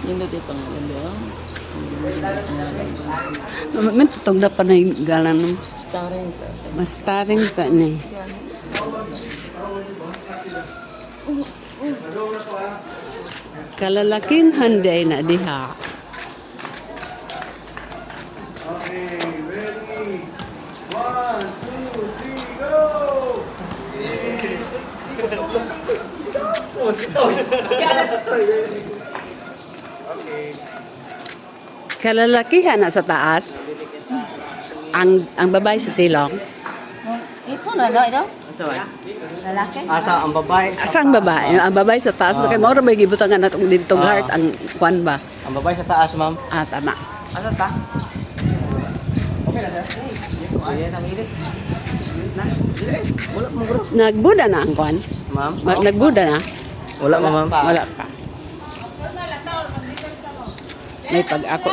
Hindi di pangalan doon. May tutong na pa na yung galan. Starring ka. Mas taring ka ni. Kalalaking handay na diha. Okay, ready? 1, 2, 3, go! Okay. Kalalakihan na sa taas. Ang babae sa silong. Ito na ito? Asa ba? Lalaki? Asa ang babae? Asa ang babae? Ang babae sa taas. Kay maura may gibutangan natong dintong heart ang kwan ba? Ang babae sa taas, ma'am. Ah, tama. Asa ta? Ayan ang ilis. Wala mo, bro. Nagbuda na ang kwan. Ma'am? Nagbuda na. Wala mo, ma'am. Wala pa. May pag ako